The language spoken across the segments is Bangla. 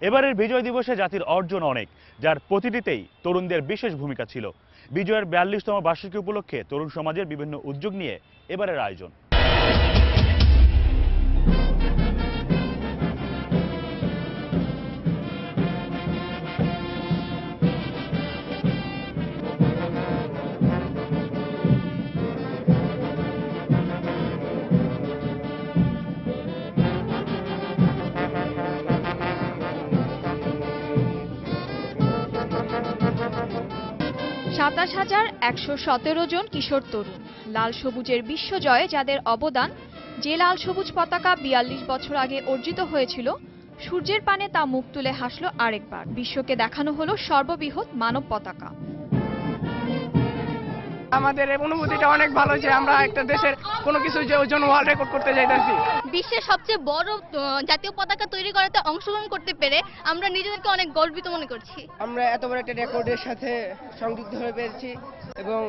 এবারের বিজয় দিবসে জাতির অর্জন অনেক, যার প্রতিটিতেই তরুণদের বিশেষ ভূমিকা ছিল। বিজয়ের 42তম বার্ষিকী উপলক্ষে তরুণ সমাজের বিভিন্ন উদ্যোগ নিয়ে এবারের আয়োজন। সাতাশ হাজার 117 জন কিশোর তরুণ, লাল সবুজের বিশ্বজয়ে যাদের অবদান। যে লাল সবুজ পতাকা 42 বছর আগে অর্জিত হয়েছিল, সূর্যের পানে তা মুখ তুলে হাসল আরেকবার। বিশ্বকে দেখানো হলো সর্ববৃহৎ মানব পতাকা। আমাদের এই অনুভূতিটা অনেক ভালো যে আমরা একটা দেশের কোনো কিছু জন্য ওয়ার্ল্ড রেকর্ড করতে যাইতেছি। বিশ্বের সবচেয়ে বড় জাতীয় পতাকা তৈরি করাতে অংশগ্রহণ করতে পেরে আমরা নিজেদেরকে অনেক গর্বিত মনে করছি। আমরা এত বড় একটা রেকর্ডের সাথে সংযুক্ত হয়ে পেরেছি এবং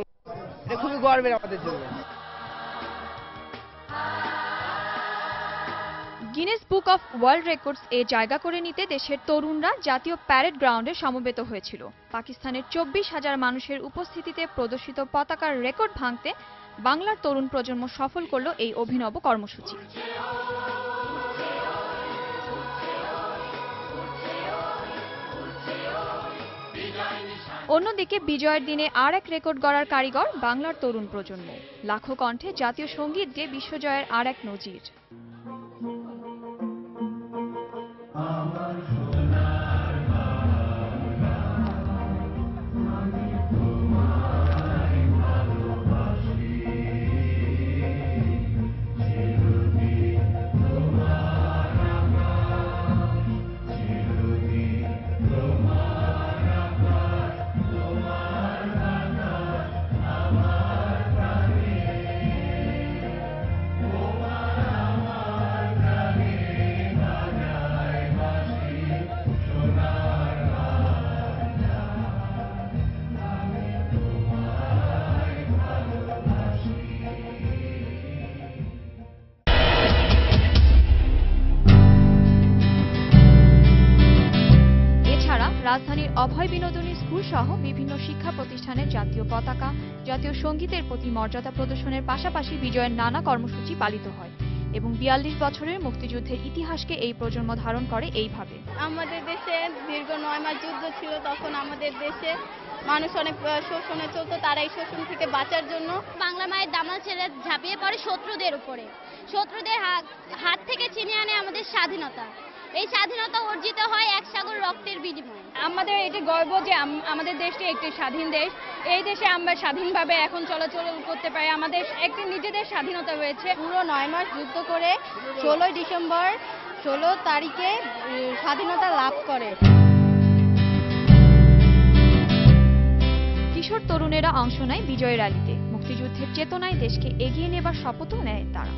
এটা খুবই গর্বের আমাদের জন্য। Guinness book of world records এ জায়গা করে নিতে দেশের তরুণরা জাতীয় প্যারেড গ্রাউন্ডে সমবেত হয়েছিল। পাকিস্তানের 24,000 মানুষের উপস্থিতিতে প্রদর্শিত পতাকার রেকর্ড ভাঙতে বাংলার তরুণ প্রজন্ম সফল করল এই অভিনব কর্মসূচি। অন্যদিকে বিজয়ের দিনে আর এক রেকর্ড গড়ার কারিগর বাংলার তরুণ প্রজন্ম। লাখো কণ্ঠে জাতীয় সঙ্গীত গেয়ে বিশ্বজয়ের আর এক নজির। রাজধানীর অভয় বিনোদনী স্কুল সহ বিভিন্ন শিক্ষা প্রতিষ্ঠানের জাতীয় পতাকা, জাতীয় সঙ্গীতের প্রতি মর্যাদা প্রদর্শনের পাশাপাশি বিজয়ের নানা কর্মসূচি পালিত হয় এবং 42 বছরের মুক্তিযুদ্ধের ইতিহাসকে এই প্রজন্ম ধারণ করে এইভাবে। আমাদের দেশে দীর্ঘ 9 মাস যুদ্ধ ছিল, তখন আমাদের দেশে মানুষ অনেক শোষণে চলতো। তারা এই শোষণ থেকে বাঁচার জন্য বাংলা মায়ের দামাল ছেড়ে ঝাঁপিয়ে পড়ে শত্রুদের উপরে। শত্রুদের হাত থেকে ছিনিয়ে আনে আমাদের স্বাধীনতা। এই স্বাধীনতা অর্জিত হয় এক সাগর রক্তের বিনিময়ে। আমাদের এটি গর্ব যে আমাদের দেশটি একটি স্বাধীন দেশ। এই দেশে আমরা স্বাধীনভাবে এখন চলাচল করতে পারি। আমাদের একটি নিজেদের স্বাধীনতা রয়েছে। পুরো 9 মাস যুদ্ধ করে 16 ডিসেম্বর 16 তারিখে স্বাধীনতা লাভ করে। কিশোর তরুণেরা অংশ নেয় বিজয় র্যালিতে। মুক্তিযুদ্ধের চেতনায় দেশকে এগিয়ে নেবার শপথও নেয় তারা।